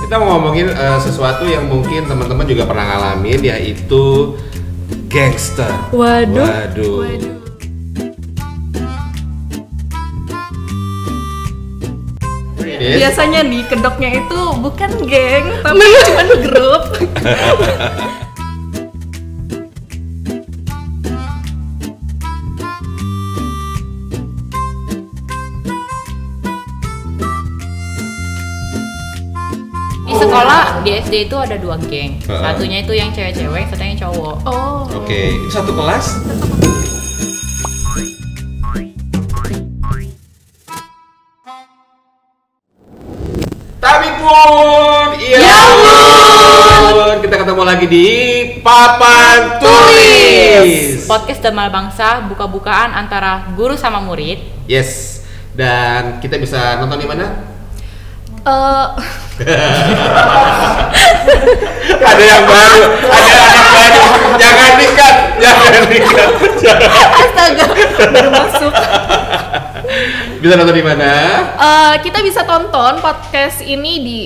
Kita mau ngomongin sesuatu yang mungkin teman-teman juga pernah ngalamin, yaitu gangster. Waduh. Biasanya nih kedoknya itu bukan geng, tapi cuma grup. Di sekolah di SD itu ada 2 geng. Satunya itu yang cewek-cewek, satunya yang cowok. Oh. Oke, itu satu kelas. Tapi pun, iya pun, kita ketemu lagi di Papan Tulis. Podcast Dharma Bangsa, buka-bukaan antara guru sama murid. Yes, dan kita bisa nonton di mana? Ada yang baru, ada anak baru. Jangan dikat. Astaga, baru masuk. Bisa nonton di mana? Kita bisa tonton podcast ini di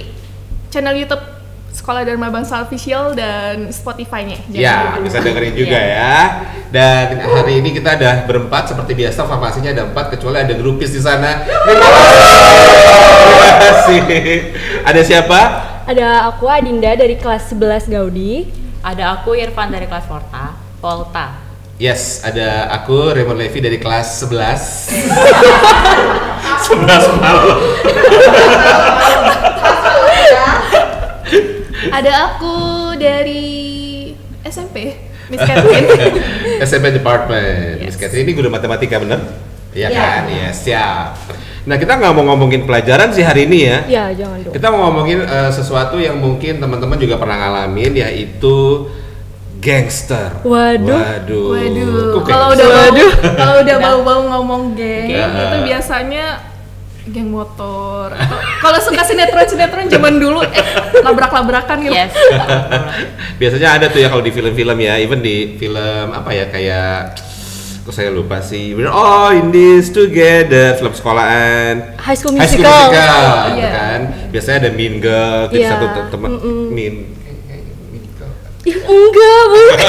channel YouTube Sekolah Dharma Bangsa Official dan Spotify-nya. Ya, bisa dengerin juga ya. Dan hari ini kita ada berempat seperti biasa, formasinya ada 4 kecuali ada grupis di sana. Terima kasih. Ada siapa? Ada aku Adinda dari kelas 11 Gaudi. Ada aku Irfan dari kelas Volta. Yes, ada aku Raymond Levi dari kelas 11. 11 malam. Ada aku dari SMP, Miss Catherine. SMP Department. Yes. Miss Catherine ini guru matematika, bener? Iya Ya. kan? Iya, siap. Nah, kita nggak mau ngomongin pelajaran sih hari ini ya. Ya, jangan dong. Kita mau ngomongin sesuatu yang mungkin teman-teman juga pernah ngalamin, yaitu gangster. Waduh. Kok Kalau gangster? udah bau-bau ngomong geng, Ya. itu biasanya geng motor. Kalau suka sinetron zaman dulu, labrak-labrakan gitu. Yes. Biasanya ada tuh ya kalau di film-film ya, even di film apa ya kayak kok saya lupa sih. Oh, in this together, film sekolahan. High School High Musical. School Musical, Oh, gitu iya. kan. Biasanya ada Mean Girl, gitu Iya. satu teman Mean Girl. Ih, enggak, bukan.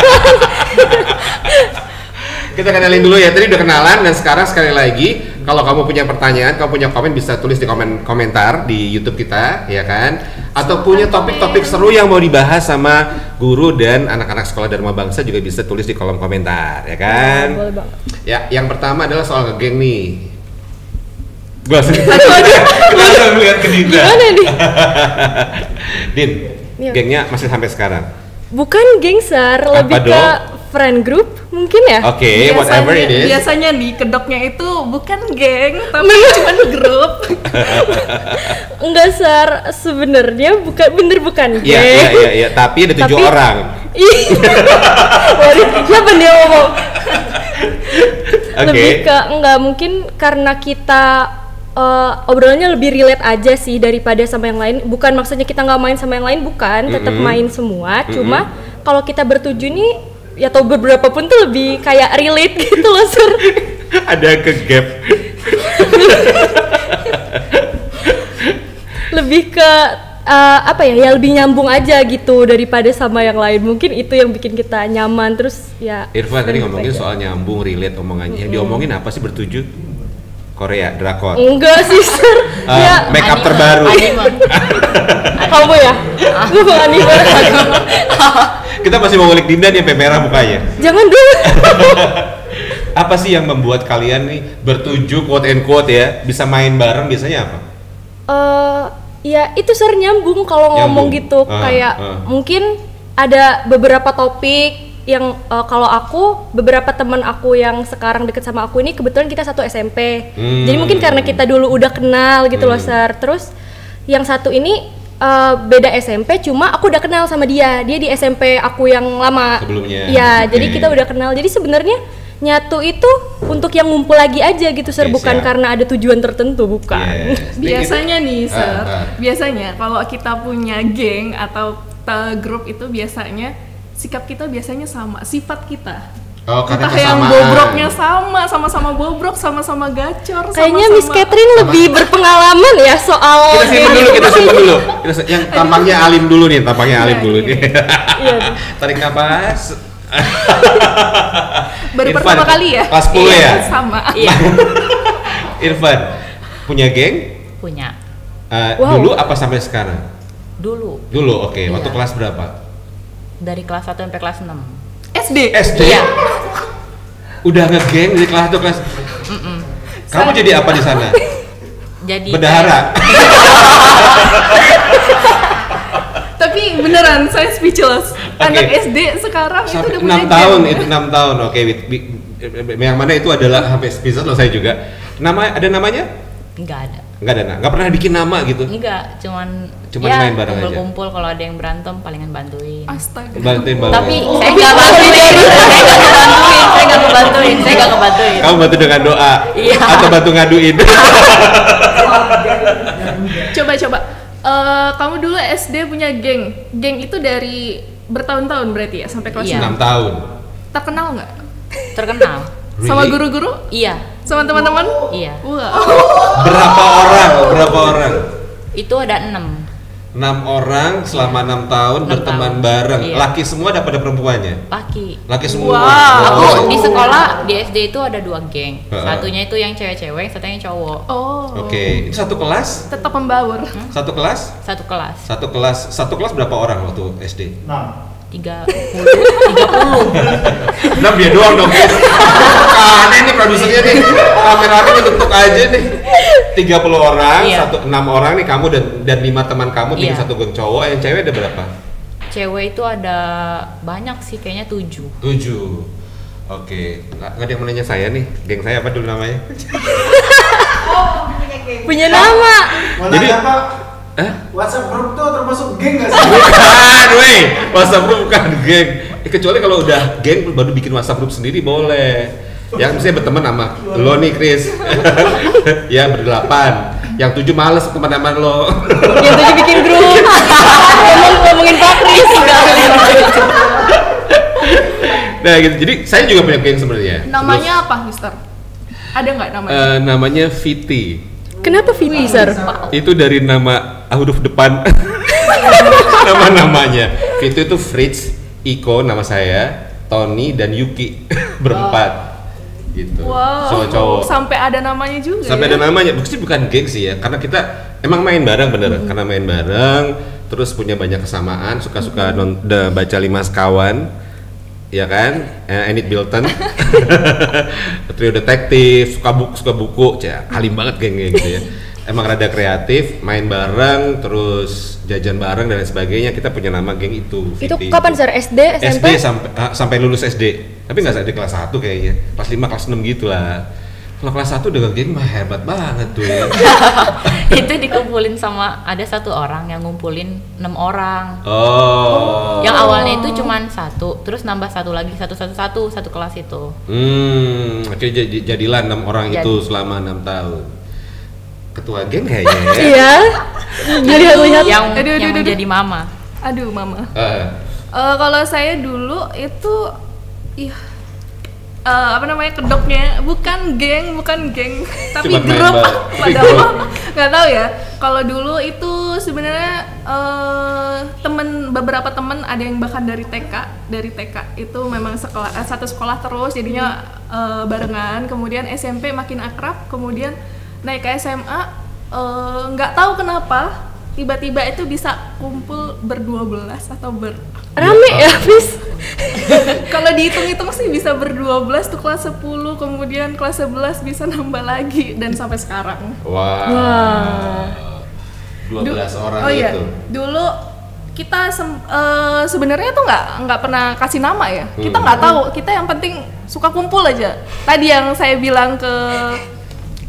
Kita kenalin dulu ya, tadi udah kenalan dan sekarang sekali lagi kalau kamu punya pertanyaan, kamu punya komen bisa tulis di komentar di YouTube kita, ya kan? Atau punya topik-topik seru yang mau dibahas sama guru dan anak-anak sekolah Dharma Bangsa juga bisa tulis di kolom komentar, ya kan? Boleh banget. Ya, yang pertama adalah soal ngegeng nih. Gua sendiri. Kita melihat ke Dinda. Gimana nih? Din, Iya. gengnya masih sampai sekarang. Bukan gangster, lebih ke dong? friend group mungkin ya? Oke, whatever it is. Biasanya nih kedoknya itu bukan geng, tapi cuma grup. Enggak, sebenarnya bukan Iya, geng. iya, tapi ada 7 Tapi- orang. Ih. Waduh, siapa dia ngomong? Oke. Lebih ke enggak, mungkin karena kita obrolannya lebih relate aja sih daripada sama yang lain. Bukan maksudnya kita nggak main sama yang lain, bukan, tetap main semua. Cuma kalau kita bertujuh nih ya atau beberapa pun tuh lebih kayak relate gitu loh, Sur. Ada ke gap. Lebih ke apa ya lebih nyambung aja gitu daripada sama yang lain. Mungkin itu yang bikin kita nyaman. Terus ya Irfan tadi ngomongin aja. soal nyambung, relate omongannya. Yang diomongin apa sih bertujuh? Korea, drakor. Enggak sih, Sur. Ya Make up Anime. terbaru. Anime. kamu ya? Gue mau anime. Kita masih mau ngulik Dinda nih, sampai merah mukanya. Jangan dulu. Apa sih yang membuat kalian nih bertujuh quote and quote ya bisa main bareng biasanya apa? Ya itu Sur, nyambung kalau ngomong Nyambung. gitu. Kayak mungkin ada beberapa topik yang kalau aku, beberapa teman aku yang sekarang deket sama aku ini kebetulan kita satu SMP. Jadi mungkin karena kita dulu udah kenal gitu loh, Sar. Terus yang satu ini beda SMP, cuma aku udah kenal sama dia. Dia di SMP aku yang lama. Sebelumnya. Iya, Oke. jadi kita udah kenal. Jadi sebenarnya nyatu itu untuk yang ngumpul lagi aja gitu, Sar. Oke, Bukan siap. karena ada tujuan tertentu, bukan. Yes. Biasanya nih, Sir, Ah. biasanya kalau kita punya geng atau grup itu biasanya sikap kita biasanya sama, sifat kita. Oh, karena Entah yang kesamaan. bobroknya sama-sama bobrok, sama-sama gacor, Kayaknya sama-sama. Miss Catherine lebih berpengalaman ya soal Kita simpen dulu. Yang tampangnya alim dulu nih, nih. Iya. Tarik napas. Baru Irfan, pertama kali ya? kelas 10 ya? Sama. Iya. Irfan, punya geng? Punya. Wow. Dulu apa sampai sekarang? Dulu Oke. Iya. Waktu kelas berapa? dari kelas 1 sampai kelas 6. SD. SD? Iya. Udah ngegeng dari kelas 1 kelas. Kamu jadi apa di sana? Jadi Bendahara. Tapi beneran saya speechless. Anak Oke. SD sekarang itu Sampai udah punya 6 tahun, geng. itu 6 tahun. Oke, yang mana itu adalah sampai episode loh saya juga. Ada namanya? Enggak ada. Nggak pernah bikin nama gitu. Enggak, cuman Main bareng aja. kumpul-kumpul kalau ada yang berantem palingan bantuin. Astaga. Bantuin. Tapi saya nggak ngebantuin. Kamu bantu dengan doa. Iya. Atau bantu ngaduin. Coba. Kamu dulu SD punya geng. Geng itu dari bertahun-tahun berarti ya sampai kelas Iya. 6 tahun. Terkenal nggak? Terkenal. Sama Really? guru-guru? Iya. Sama teman-teman? Iya. Wah. Berapa orang? Itu ada 6. 6 orang selama 6 tahun 6 berteman tahun. bareng. Iya. Laki semua ada pada perempuannya? Laki. Laki semua. Wow. Oh. Di sekolah di SD itu ada 2 geng. Heeh. Satunya itu yang cewek-cewek, satunya yang cowok. Oh. Oke, itu satu kelas? Tetap membaur. Satu kelas? Satu kelas. Satu kelas berapa orang waktu SD? 30. 6 dia doang dong. Aneh nih produsernya nih. Kameranya dibentuk aja nih. 30 orang, Iya. 6 orang nih kamu dan 5 teman kamu bikin Iya. satu geng cowok. Yang cewek ada berapa? Cewek itu ada banyak sih, kayaknya 7. 7. Oke, nggak ada yang mau nanya saya nih. Geng saya apa dulu namanya? punya nama. Jadi- Jadi apa? Hah? WhatsApp group tuh termasuk geng gak sih? Bukan, weh. WhatsApp group bukan geng. Kecuali kalau udah geng baru bikin WhatsApp group sendiri boleh. Yang misalnya berteman sama lo nih Chris. Ya berdelapan. Yang 7 males teman sama lo. Yang tadi bikin grup. Ngomongin Pak Kris. Nah gitu. Jadi saya juga punya geng sebenarnya. Namanya apa, Mister? Ada nggak namanya? Namanya Viti. Kenapa Viti, Sir? Itu dari nama huruf depan. Nama-namanya. Viti itu Fritz, Iko nama saya, Tony dan Yuki. Berempat. Gitu. Wow. Cowok-cowok. Sampai ada namanya juga. Sampai ya? ada namanya, bukan geng sih ya, karena kita emang main bareng bener, karena main bareng, terus punya banyak kesamaan, suka-suka baca 5 sekawan, ya kan, Enid Bilton, Trio Detektif, suka buku, alim banget gengnya gitu ya. Emang rada kreatif, main bareng, terus jajan bareng dan lain sebagainya. Kita punya nama geng itu. Itu Viti. kapan, Sir? SD, SMP? SD sampai lulus SD. Tapi nggak sampai kelas 1 kayaknya. Kelas 5, kelas 6 gitu lah. Kalau kelas 1 udah geng mah hebat banget tuh ya. Itu dikumpulin sama ada 1 orang yang ngumpulin 6 orang. Oh. Yang awalnya itu cuman 1, terus nambah 1 lagi, satu kelas itu. Akhirnya jadilah 6 orang Jadi. itu selama 6 tahun. Ketua geng kayaknya ya. Iya. Jadi lihat. Yang Aduh. menjadi mama. Aduh, Mama. Eh, Kalau saya dulu itu, apa namanya, kedoknya bukan geng, tapi Cuma main grup. bareng. Padahal nggak tahu ya. Kalau dulu itu sebenarnya beberapa temen ada yang bahkan dari TK itu memang satu sekolah terus, jadinya barengan. Kemudian SMP makin akrab, kemudian naik ke SMA, nggak tahu kenapa tiba-tiba itu bisa kumpul ber-12 atau Rame ya, Fis. kalau dihitung-hitung sih bisa ber-12 tuh kelas 10, kemudian kelas 11 bisa nambah lagi dan sampai sekarang. wah. 12 orang Oh iya, itu. dulu kita sebenarnya tuh nggak pernah kasih nama ya. Kita nggak tahu, kita yang penting suka kumpul aja. Tadi yang saya bilang ke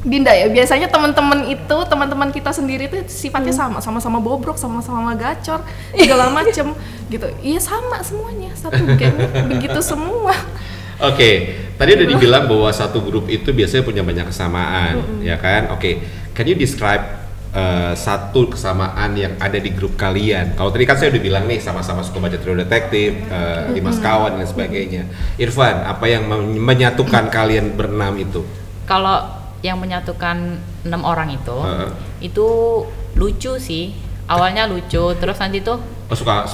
Dinda ya, biasanya teman-teman kita sendiri tuh sifatnya sama-sama bobrok, sama-sama gacor, segala macem gitu. Iya sama semuanya, satu geng begitu semua. Oke, tadi udah dibilang bahwa satu grup itu biasanya punya banyak kesamaan, ya kan? Oke, can you describe satu kesamaan yang ada di grup kalian? Kalau tadi kan saya udah bilang nih sama-sama suka baca Trio Detektif, Dimas Kawan dan sebagainya. Irfan, apa yang menyatukan kalian berenam itu? Kalau yang menyatukan 6 orang itu lucu sih. Awalnya lucu, terus nanti tuh suka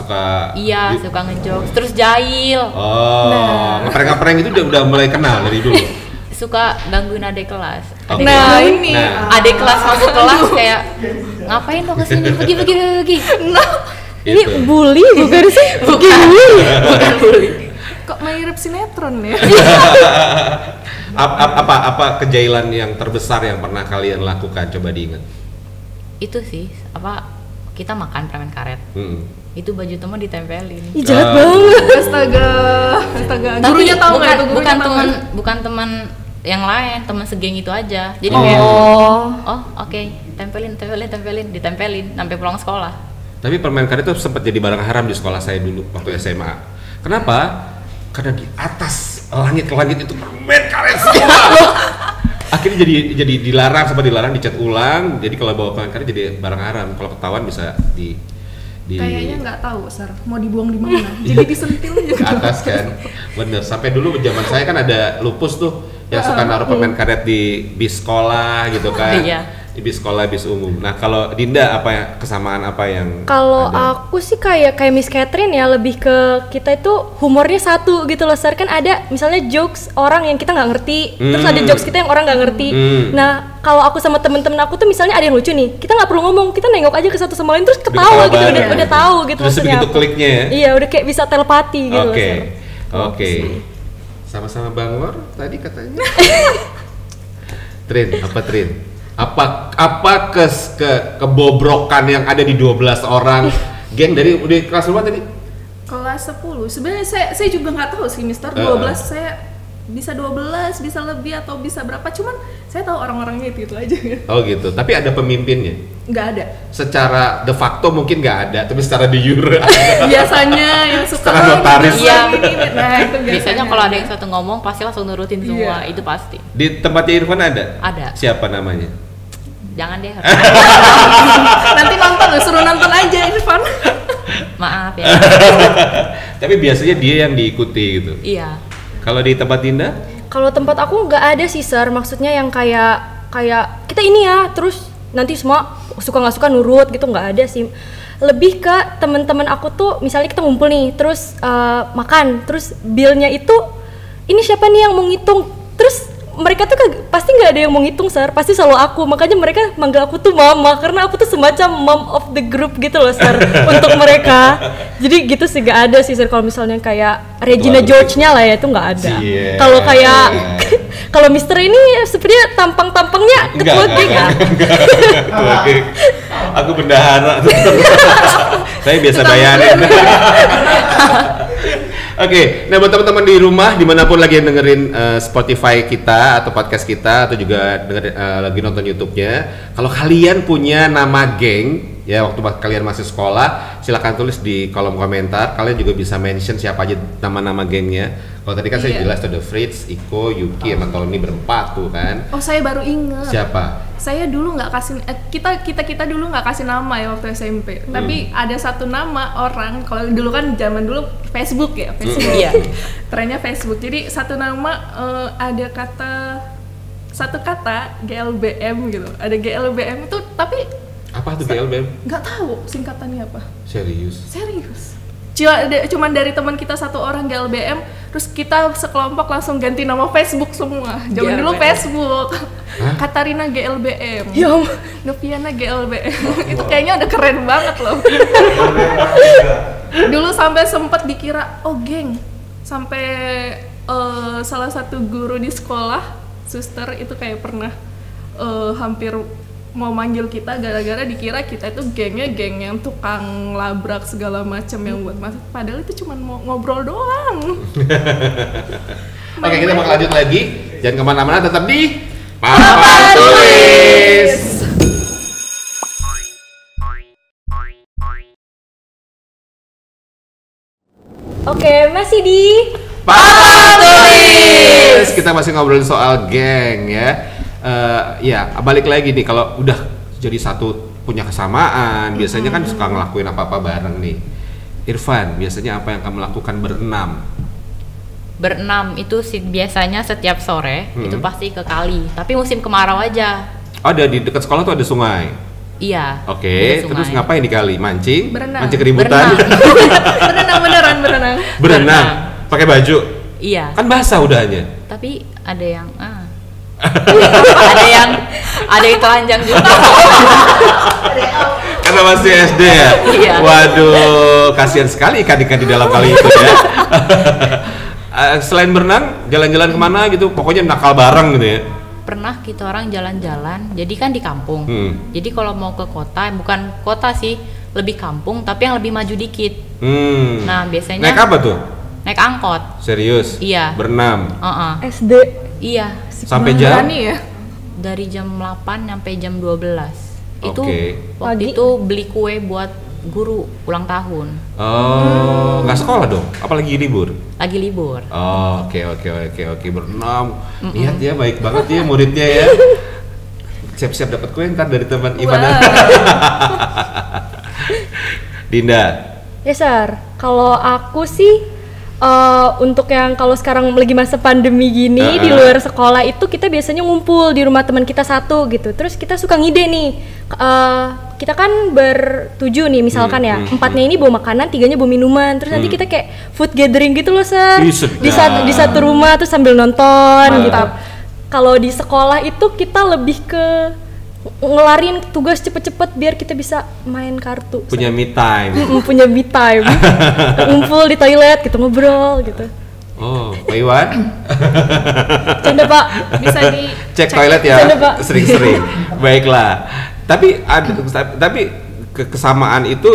iya, suka ngejokes, terus jahil. Ngeprank-ngeprank itu udah mulai kenal dari dulu. Suka gangguin adik kelas. Adik Kelas masuk kelas kayak ngapain lo kesini? Pergi. Ini bully bukan sih? Bukan bully. Kok mirip sinetron ya? Apa kejailan yang terbesar yang pernah kalian lakukan? Coba diingat. Itu sih kita makan permen karet. Itu baju teman ditempelin. Ih, jahat banget. Astaga. Tapi Gurunya tahu nggak itu? Bukan teman yang lain, teman segeng itu aja. Jadi kayak oke, tempelin, ditempelin sampai pulang sekolah. Tapi permen karet itu sempat jadi barang haram di sekolah saya dulu waktu SMA. Kenapa? Karena di atas langit itu permen karet semua. Akhirnya jadi dilarang, dicat ulang. Jadi kalau bawa permen karet jadi barang haram. Kalau ketahuan bisa di kayaknya nggak tahu, Sar, mau dibuang di mana. Jadi disentil aja ke atas kan. Bener. Sampai dulu zaman saya kan ada lupus tuh yang suka naruh permen karet di bis sekolah gitu kan. Iya. Di bis sekolah, bis umum. Nah, kalau Dinda kesamaan apa yang Kalau ada? aku sih kayak Miss Catherine ya, lebih ke kita itu humornya satu gitu loh, Sar. Kan ada misalnya jokes orang yang kita nggak ngerti, terus ada jokes kita yang orang nggak ngerti. Nah, kalau aku sama temen-temen aku tuh misalnya ada yang lucu nih, kita nggak perlu ngomong, kita nengok aja ke satu sama lain terus ketawa gitu, udah tahu gitu terus maksudnya. begitu kliknya ya? Iya, udah kayak bisa telepati gitu. Oke. Sama-sama Bangor tadi katanya. Trin? Apa kebobrokan yang ada di 12 orang geng dari udah kelas berapa tadi? Kelas 10. Sebenarnya saya juga nggak tahu sih, Mister. 12 saya bisa 12, bisa lebih atau bisa berapa, cuman saya tahu orang-orangnya itu aja. Oh gitu. Tapi ada pemimpinnya? Nggak ada. Secara de facto mungkin nggak ada, tapi secara de jure Biasanya yang suka secara notaris. Iya. Nah, itu Biasanya kalau ada yang satu ngomong pasti langsung nurutin semua, itu pasti. Di tempatnya Irfan ada? Ada. Siapa namanya? Jangan deh. Nanti suruh nonton aja Irfan. Maaf ya. Tapi biasanya dia yang diikuti gitu. Iya. Kalau di tempat Dinda? Kalau tempat aku nggak ada sih, Sir. Maksudnya yang kayak kita ini ya, terus nanti semua suka nggak suka nurut gitu, nggak ada sih. Lebih ke teman-teman aku tuh, misalnya kita ngumpul nih, terus makan, terus billnya itu ini siapa nih yang mau ngitung, terus mereka tuh pasti nggak ada yang mau ngitung, Sir. Pasti selalu aku, makanya mereka manggil aku tuh mama, karena aku tuh semacam mom of the group gitu loh, Sir. Untuk mereka. Jadi gitu sih, nggak ada sih, Sir. Kalau misalnya kayak Regina George-nya lah ya, itu nggak ada. Kalau kayak kalau Mister ini sepertinya tampangnya ketua geng ya. Aku bendahara. Saya biasa bayarin. Oke, nah buat teman-teman di rumah dimanapun lagi yang dengerin Spotify kita atau podcast kita atau juga lagi nonton YouTube-nya, kalau kalian punya nama geng ya waktu kalian masih sekolah, silakan tulis di kolom komentar. Kalian juga bisa mention siapa aja nama-nama gengnya. Kalau tadi kan saya jelas tuh ada Fritz, Iko, Yuki, sama Tony berempat tuh kan. Oh, saya baru ingat. Siapa? Saya dulu nggak kasih kita dulu nggak kasih nama ya waktu SMP. Tapi ada satu nama orang, kalau dulu kan zaman dulu Facebook ya, Facebook. Iya. Trennya Facebook. Jadi satu nama ada satu kata GLBM gitu. Ada GLBM itu, tapi apa tuh GLBM? nggak tahu singkatannya apa. Serius? Cuman dari teman kita satu orang GLBM, terus kita sekelompok langsung ganti nama Facebook semua. Zaman dulu Facebook. Katarina GLBM. Noviana GLBM. Itu kayaknya udah keren banget loh. Dulu sampai sempet dikira geng. Sampai salah satu guru di sekolah, suster itu kayak pernah hampir mau manggil kita gara-gara dikira kita itu gengnya geng yang tukang labrak segala macam yang buat masuk, padahal itu cuma mau ngobrol doang. Oke, kita bakal lanjut lagi. Jangan kemana-mana, tetap di Papan Tulis. Oke, masih di Papan Tulis. Kita masih ngobrolin soal geng ya. Ya, balik lagi nih, kalau udah jadi satu punya kesamaan. Biasanya kan suka ngelakuin apa-apa bareng nih. Irfan, biasanya apa yang kamu lakukan berenam? Berenam itu biasanya setiap sore itu pasti ke kali, tapi musim kemarau aja. Oh, ada di dekat sekolah tuh ada sungai. Iya. Oke, ada terus sungai. ngapain di kali? Mancing? Berenang. Mancing keributan? Berenang beneran berenang. Berenang? Pakai baju? Iya. Kan basah udahnya. Tapi ada yang ada yang telanjang juga. Karena masih SD ya? Iya. Waduh, kasihan sekali ikan-ikan di dalam kali itu ya. Selain berenang, jalan-jalan kemana gitu? Pokoknya nakal bareng gitu ya? Pernah kita orang jalan-jalan, jadi kan di kampung. Jadi kalau mau ke kota, bukan kota sih, lebih kampung, tapi yang lebih maju dikit. Nah biasanya Naik apa tuh? naik angkot. Serius? Iya. Berenam? SD. Iya. Sampai jam? Berani ya. Dari jam 8 sampai jam 12. Itu Oke. waktu Pagi. itu beli kue buat guru ulang tahun. Oh, nggak sekolah dong? Apalagi libur? Lagi libur. Oh, oke, berenam. Lihat ya, baik banget ya muridnya ya. Siap-siap dapat kue ntar dari teman Ivan. Dinda. Ya Sar, kalau aku sih untuk yang kalau sekarang lagi masa pandemi gini di luar sekolah itu kita biasanya ngumpul di rumah teman kita satu gitu. Terus kita suka ngide nih, kita kan bertujuh nih misalkan ya, empatnya ini bawa makanan, tiganya bawa minuman. Terus nanti kita kayak food gathering gitu loh Sar, Ih, sedap. di satu rumah terus sambil nonton Mantap. gitu. Kalau di sekolah itu kita lebih ke ngelarin tugas cepet-cepet biar kita bisa main kartu. Punya me time. Punya me time, ngumpul di toilet gitu, ngobrol gitu. Oh, Pak Iwan? Canda Pak. Bisa di Cek toilet ya, Canda, Pak. sering-sering. Baiklah. Tapi kesamaan itu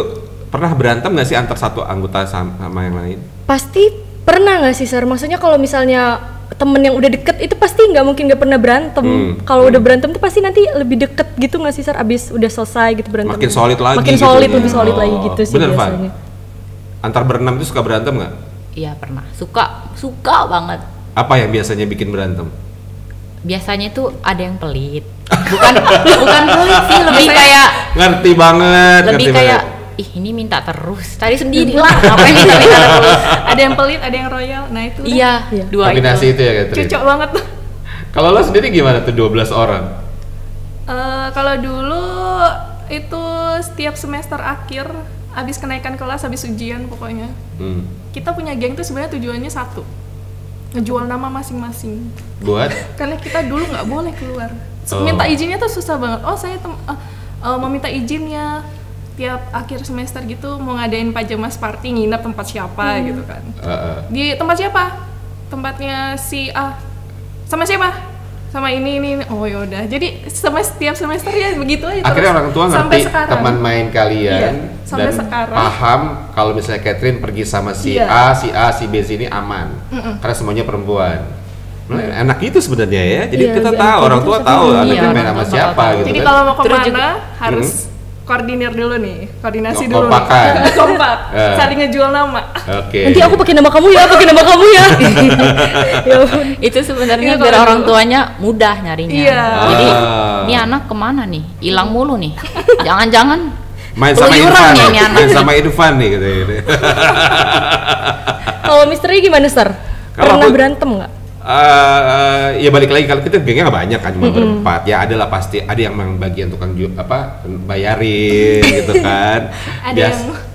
pernah berantem nggak sih antar satu anggota sama yang lain? Pasti pernah nggak sih Sar? Maksudnya kalau misalnya temen yang udah deket itu pasti nggak mungkin nggak pernah berantem. Kalau udah berantem tuh pasti nanti lebih deket gitu nggak sih Sar? Abis udah selesai gitu berantem. Makin solid lagi. Makin gitu solid, ya. lebih solid lagi gitu sih Bener, Van? biasanya. Antar berenam itu suka berantem nggak? Iya pernah. Suka banget. Apa yang biasanya bikin berantem? Biasanya tuh ada yang pelit. Bukan pelit sih, lebih kayak Ngerti banget. lebih ngerti kayak banget. ini minta terus. Tadi sendiri lah, ngapain minta terus? ada yang pelit, ada yang royal. Nah itu udah Iya, Iya. dua Kombinasi itu. itu ya Catherine? cocok banget tuh. Kalau lo sendiri gimana tuh 12 orang? Kalau dulu itu setiap semester akhir, habis kenaikan kelas, habis ujian pokoknya. Kita punya geng tuh sebenarnya tujuannya satu, ngejual nama masing-masing. Buat? Karena kita dulu nggak boleh keluar. Oh. Minta izinnya tuh susah banget. Oh saya mau minta izinnya tiap akhir semester gitu mau ngadain pajamas party, nginep tempat siapa gitu kan. Di tempat siapa? Tempatnya si A. Sama siapa? Sama ini. Oh yaudah. Jadi setiap semester ya begitu aja. Akhirnya terus. orang tua Sampai ngerti sekarang. teman main kalian Iya, sampai dan sekarang. paham kalau misalnya Catherine pergi sama si Iya. si B sini aman karena semuanya perempuan. Nah, enak gitu sebenarnya ya. Jadi Iya, kita lebih tahu enak orang gitu tua sih. tahu Iya, anaknya main orang sama tua siapa tahu. gitu Jadi kan. kalau mau Terus kemana juga- harus koordinir dulu nih, koordinasi dulu. Kompakan. Nih. Kompak, Eh. saling ngejual nama. Oke. Nanti aku pakai nama kamu ya, pakai nama kamu ya. Ya ampun. Itu sebenarnya Iya, biar kalau orang dulu. tuanya mudah nyarinya. Iya. Jadi Ah. ini anak kemana nih? Hilang mulu nih. Jangan-jangan main sama keluyuran Irfan, ya ini anak main nih. sama Irfan nih gitu. Kalau misteri gimana Sar? Kalau Pernah aku- berantem nggak? Ya balik lagi kalau kita gengnya nggak banyak kan cuma berempat ya adalah pasti ada yang memang bagian tukang bayarin gitu kan.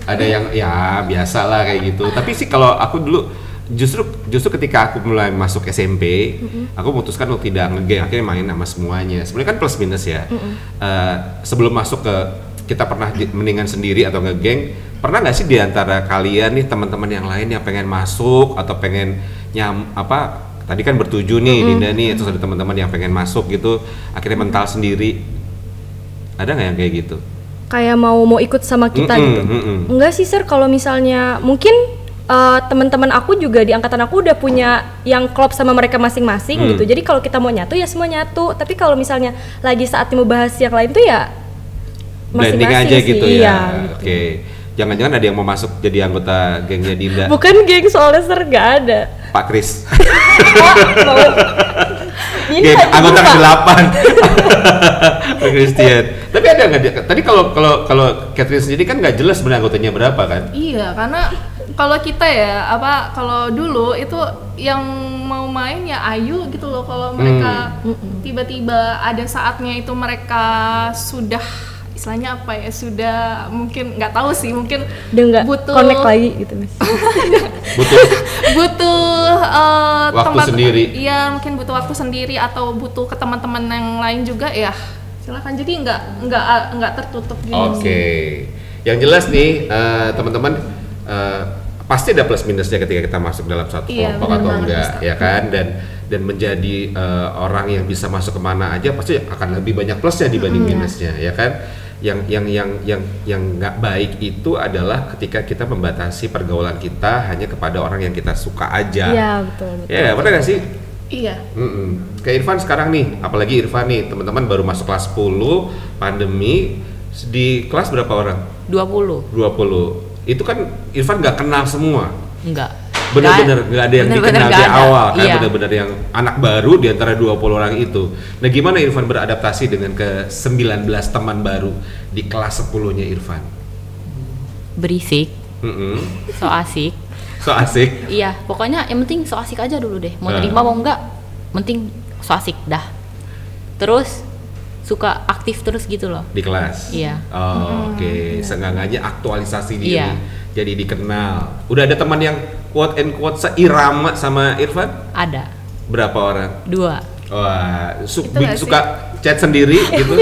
Ada yang ya biasa lah kayak gitu. Tapi sih kalau aku dulu justru ketika aku mulai masuk SMP aku memutuskan untuk tidak ngegeng, akhirnya main sama semuanya. Sebenarnya kan plus minus ya. Sebelum masuk ke kita pernah mendingan sendiri atau ngegeng, pernah nggak sih di antara kalian nih teman-teman yang lain yang pengen masuk atau pengen tadi kan bertujuh nih Dinda nih, terus ada teman-teman yang pengen masuk gitu, akhirnya mental sendiri. Ada nggak yang kayak gitu? Kayak mau ikut sama kita gitu? Enggak sih Sir, kalau misalnya mungkin teman-teman aku juga di angkatan aku udah punya yang klop sama mereka masing-masing gitu. Jadi kalau kita mau nyatu ya semua nyatu. Tapi kalau misalnya lagi saatnya mau bahas yang lain tuh ya Blending masing-masing aja sih, gitu iya, ya. gitu. Oke. Jangan-jangan ada yang mau masuk jadi anggota gengnya Dinda? Bukan geng soalnya Sir, nggak ada. Pak Kris. Oh, mau. Ini Geng lagi anggota lupa. ke-8. Christian. Tapi ada nggak dia? Tadi kalau Catherine sendiri kan nggak jelas sebenarnya anggotanya berapa kan? Iya, karena kalau kita ya kalau dulu itu yang mau main ya Ayu gitu loh. Kalau mereka tiba-tiba ada saatnya itu mereka sudah istilahnya apa ya, sudah mungkin nggak tahu sih, mungkin Udah nggak butuh connect lagi gitu Mas. butuh Waktu sendiri. Iya, mungkin butuh waktu sendiri atau butuh ke teman-teman yang lain juga ya. Silakan, jadi nggak tertutup gitu. Oke. Yang jelas nih teman-teman pasti ada plus minusnya ketika kita masuk dalam satu Iya, kelompok benar atau banget, enggak, Ustaz. ya kan? Dan menjadi orang yang bisa masuk kemana aja pasti akan lebih banyak plusnya dibanding minusnya, ya kan? Yang nggak baik itu adalah ketika kita membatasi pergaulan kita hanya kepada orang yang kita suka aja. Iya, betul. Ya, benar nggak sih? Iya. Kayak Irfan sekarang nih, apalagi Irfan nih, teman-teman baru masuk kelas 10, pandemi, di kelas berapa orang? 20. 20. Itu kan Irfan nggak kenal semua. Enggak. Bener-bener nggak ada yang Bener-bener dikenal nggak di ada. awal kan, Iya. bener-bener yang anak baru di antara 20 orang itu. Nah, gimana Irfan beradaptasi dengan ke 19 teman baru di kelas 10-nya Irfan? Berisik, so asik. So asik. Iya, pokoknya yang penting so asik aja dulu deh. Mau Nah. terima mau enggak, penting so asik dah. Terus suka aktif terus gitu loh. Di kelas. Iya. Oh, oke. Seenggaknya aktualisasi diri. Iya. Jadi dikenal. Udah ada teman yang quote and quote seirama sama Irfan? Ada Berapa orang? 2. Wah, Itu nggak sih? suka chat sendiri gitu?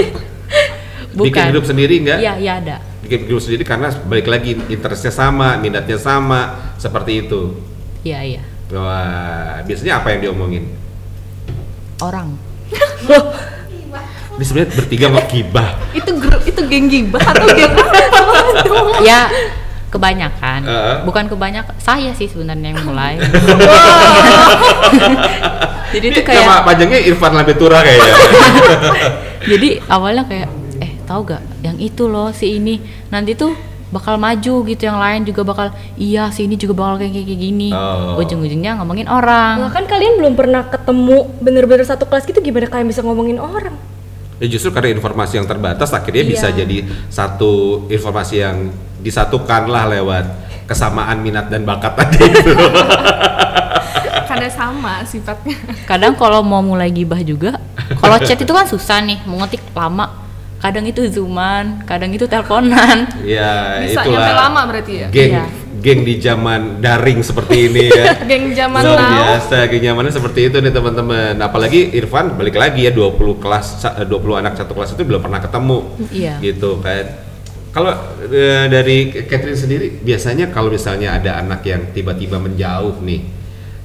Bikin Bukan. grup sendiri enggak? Iya, iya ada. Bikin grup sendiri karena balik lagi interestnya sama, minatnya sama, seperti itu. Iya, iya. Wah, biasanya apa yang diomongin? Orang. Ini sebenarnya bertiga mau gibah. Itu geng gibah atau geng Ya, kebanyakan. Heeh. Bukan kebanyakan, saya sih sebenarnya yang mulai. Jadi itu Ini kayak nama panjangnya Irfan Labetura kayaknya. jadi awalnya kayak tahu gak yang itu loh si ini nanti tuh bakal maju gitu, yang lain juga bakal iya si ini juga bakal kayak gini. Oh. Ujung-ujungnya ngomongin orang. Lah kan kalian belum pernah ketemu bener-bener satu kelas gitu, gimana kalian bisa ngomongin orang? Ya justru karena informasi yang terbatas akhirnya Iya. bisa jadi satu informasi yang disatukan lah lewat kesamaan minat dan bakat tadi itu. Karena sama sifatnya. Kadang kalau mau mulai gibah juga, kalau chat itu kan susah nih, mau ngetik lama. Kadang itu zooman, kadang itu teleponan. Ya Bisa itulah nyampe lama berarti ya. geng Iya. geng di zaman daring seperti ini ya. Geng zaman Luar now. biasa, geng zamannya seperti itu nih teman-teman. Apalagi Irfan balik lagi ya 20 anak satu kelas itu belum pernah ketemu. Iya. Gitu kan. Kalau dari Catherine sendiri biasanya kalau misalnya ada anak yang tiba-tiba menjauh nih,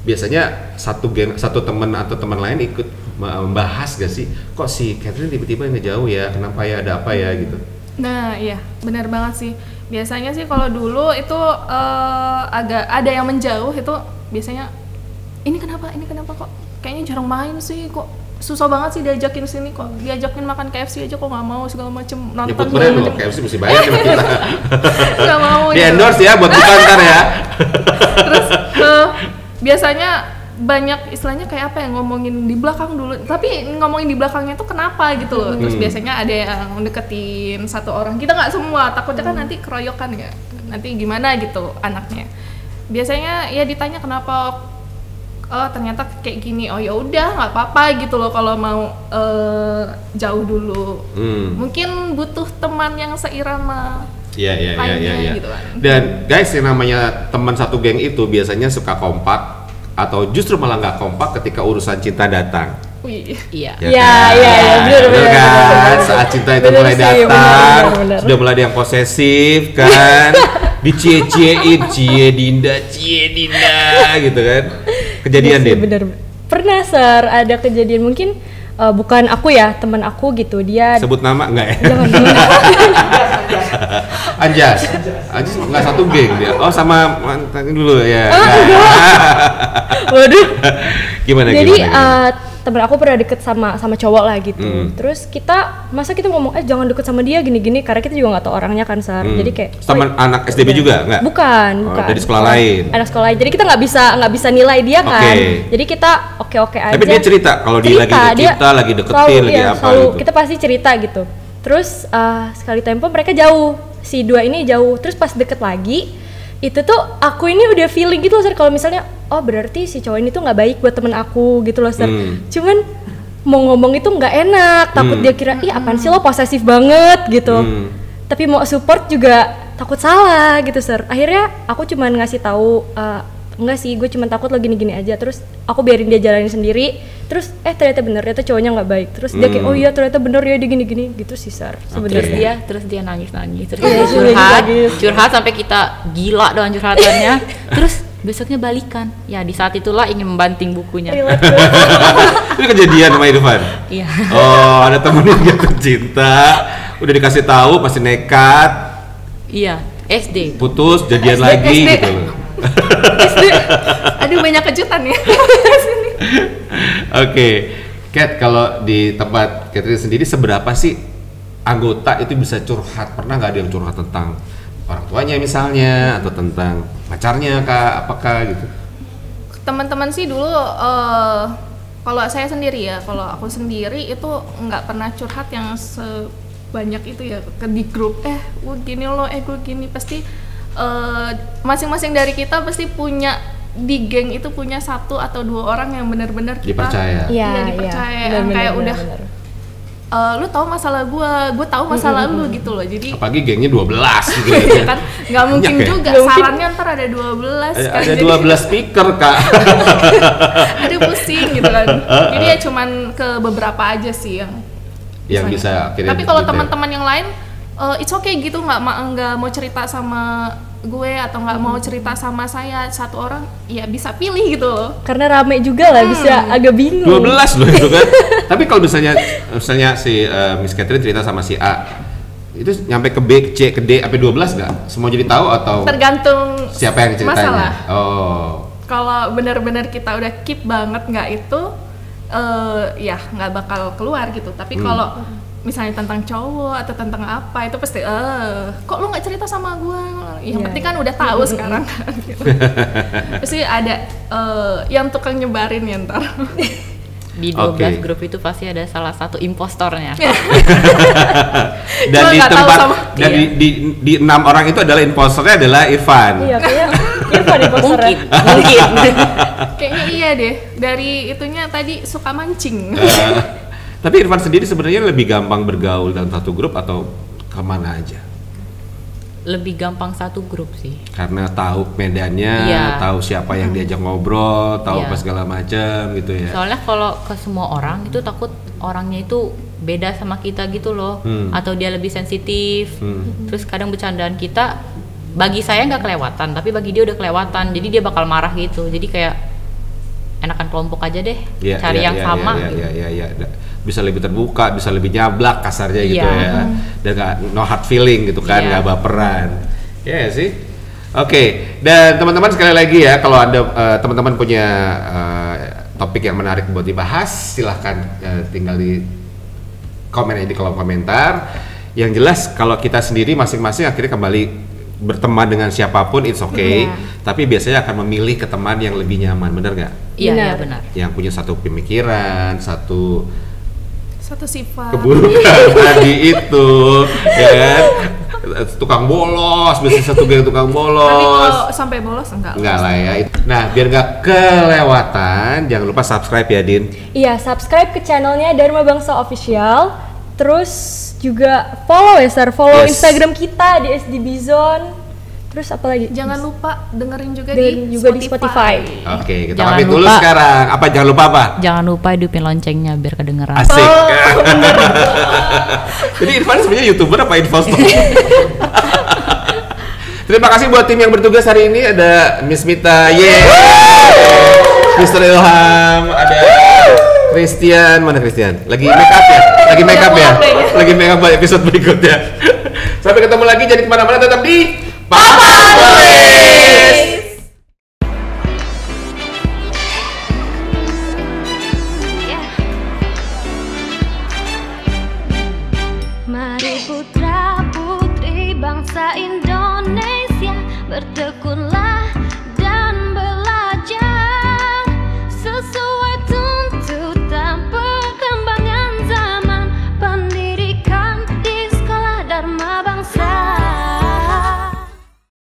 biasanya satu teman atau teman lain ikut membahas gak sih, kok si Catherine tiba-tiba ngejauh ya, kenapa ya, ada apa ya gitu. Nah, iya, benar banget sih. Biasanya sih kalau dulu itu agak ada yang menjauh itu biasanya ini kenapa kok kayaknya jarang main sih, kok susah banget sih diajakin sini, kok diajakin makan KFC aja kok nggak mau, segala macem nonton Nyebut segala brand loh, macem. KFC mesti bayar sama kita. Nggak mau Di gitu. endorse ya buat buka ntar ya. Terus biasanya banyak istilahnya kayak apa ya, ngomongin di belakang dulu, tapi ngomongin di belakangnya tuh kenapa gitu loh. Terus biasanya ada yang deketin satu orang, kita nggak semua, takutnya kan nanti keroyokan ya, nanti gimana gitu anaknya. Biasanya ya ditanya kenapa, oh ternyata kayak gini, oh ya udah nggak apa-apa gitu loh kalau mau jauh dulu. Mungkin butuh teman yang seirama. Iya. Lainnya gitu kan. Dan guys, yang namanya teman satu geng itu biasanya suka kompak atau justru malah nggak kompak ketika urusan cinta datang. Wih. Iya. Iya, bener kan? Saat cinta itu Bener mulai sih, datang, bener. sudah mulai ada yang posesif kan, dicie-ciein, cie Dinda gitu kan. Kejadian Iya sih, deh. bener. Pernah Sar, ada kejadian mungkin bukan aku ya, teman aku gitu, dia Sebut nama enggak ya? jangan Anjas nggak satu geng dia. Oh sama mantan dulu ya. waduh. Gimana? Jadi temen aku pernah deket sama cowok lah gitu. Terus masa kita ngomong jangan deket sama dia gini-gini, karena kita juga nggak tahu orangnya kan Sar. Jadi kayak teman anak SDB juga nggak? Bukan. Dari sekolah lain. Anak sekolah lain. Jadi kita nggak bisa nilai dia kan. Jadi kita oke aja. Tapi dia cerita kalau dia lagi deketin lagi apa selalu, gitu. Kita pasti cerita gitu. Terus sekali tempo mereka jauh, si dua ini jauh. Terus pas deket lagi, itu tuh aku ini udah feeling gitu loh Sar, kalau misalnya berarti si cowok ini tuh nggak baik buat temen aku gitu loh Sar. Cuman mau ngomong itu nggak enak, takut dia kira apaan sih lo posesif banget gitu. Tapi mau support juga takut salah gitu Sar. Akhirnya aku cuman ngasih tahu enggak sih, gue cuma takut lo gini-gini aja. Terus aku biarin dia jalanin sendiri. Terus ternyata bener, ternyata cowoknya nggak baik. Terus dia kayak iya ternyata bener ya dia gini-gini gitu sih Sar. Sebenarnya terus dia nangis-nangis, terus dia curhat sampai kita gila dengan curhatannya. Terus besoknya balikan. Ya di saat itulah ingin membanting bukunya. Itu kejadian sama Irfan? Iya. Oh, ada temen yang jatuh cinta, udah dikasih tahu pasti nekat. Iya, SD. Putus, jadian lagi SD. gitu loh. SD. Aduh banyak kejutan ya. Oke, Kat, kalau di tempat Catherine sendiri seberapa sih anggota itu bisa curhat? Pernah nggak ada yang curhat tentang orang tuanya misalnya, atau tentang pacarnya kah, apakah gitu? Teman-teman sih dulu kalau saya sendiri ya, kalau aku sendiri itu nggak pernah curhat yang sebanyak itu ya di grup. Gue gini loh, gue gini. Pasti masing-masing dari kita pasti punya, di geng itu punya 1 atau 2 orang yang benar-benar kita dipercaya. Dipercaya. Kayak udah lu tahu masalah gue tahu masalah lu gitu loh. Jadi apalagi gengnya 12 gitu ya kan nggak mungkin juga sarannya ntar ada 12 kan, ada 12 speaker Kak. Aduh pusing gitu kan. Jadi ya cuman ke beberapa aja sih yang bisa kirim. Tapi kalau teman-teman yang lain it's okay gitu, nggak mau cerita sama gue atau nggak mau cerita sama saya satu orang, ya bisa pilih gitu loh. Karena rame juga lah, bisa agak bingung. 12 loh itu kan. Tapi kalau misalnya si Miss Catherine cerita sama si A, itu nyampe ke B, ke C, ke D, sampai 12 nggak? Semua jadi tahu atau? Tergantung siapa yang ceritanya. Masalah. Oh. Kalau benar-benar kita udah keep banget nggak itu, ya nggak bakal keluar gitu. Tapi kalau misalnya tentang cowok atau tentang apa itu pasti kok lu nggak cerita sama gue, yang penting kan udah tahu sekarang kan gitu. Pasti ada yang tukang nyebarin ya ntar. Di 12 grup itu pasti ada salah satu impostornya. Dan di tempat dan di 6 orang itu adalah impostornya adalah Irfan. Iya, kayaknya Irfan impostornya. Mungkin. Kayaknya iya deh, dari itunya tadi suka mancing. Tapi Irfan sendiri sebenarnya lebih gampang bergaul dalam satu grup atau kemana aja? Lebih gampang satu grup sih. Karena tahu medannya, tahu siapa yang diajak ngobrol, tahu apa segala macam gitu ya. Soalnya kalau ke semua orang itu takut orangnya itu beda sama kita gitu loh, atau dia lebih sensitif. Terus kadang bercandaan kita, bagi saya nggak kelewatan, tapi bagi dia udah kelewatan. Jadi dia bakal marah gitu. Jadi kayak enakan kelompok aja deh, cari yang sama. Bisa lebih terbuka, bisa lebih nyablak kasarnya gitu ya, dan nggak no hard feeling gitu kan, nggak baperan. Ya sih. Oke, dan teman-teman sekali lagi ya, kalau ada teman-teman punya topik yang menarik buat dibahas, silahkan tinggal di komen aja di kolom komentar. Yang jelas kalau kita sendiri masing-masing akhirnya kembali berteman dengan siapapun it's okay, tapi biasanya akan memilih ke teman yang lebih nyaman, benar nggak? Iya benar. Yang punya satu pemikiran, satu sifat keburukan tadi itu, ya kan? Tukang bolos, biasanya satu geng tukang bolos. Tapi kalau sampai bolos enggak lah ya. Nah, biar nggak kelewatan, jangan lupa subscribe ya, Din. Iya, subscribe ke channelnya Dharma Bangsa Official. Terus juga follow ya, Sar. Follow Instagram kita di SDB Zone. Terus apa lagi? Jangan lupa dengerin juga di Spotify. Oke, kita pamit dulu sekarang. Apa jangan lupa apa? Jangan lupa hidupin loncengnya biar kedengeran. Asik. Jadi Irfan sebenarnya YouTuber apa investor? Terima kasih buat tim yang bertugas hari ini. Ada Miss Mita, Mr. Ilham, ada Christian. Mana Christian? Lagi make up ya? Lagi make up buat episode berikutnya. Sampai ketemu lagi, jadi kemana-mana tetap di Papa Boys. bangsa Indonesia berdepan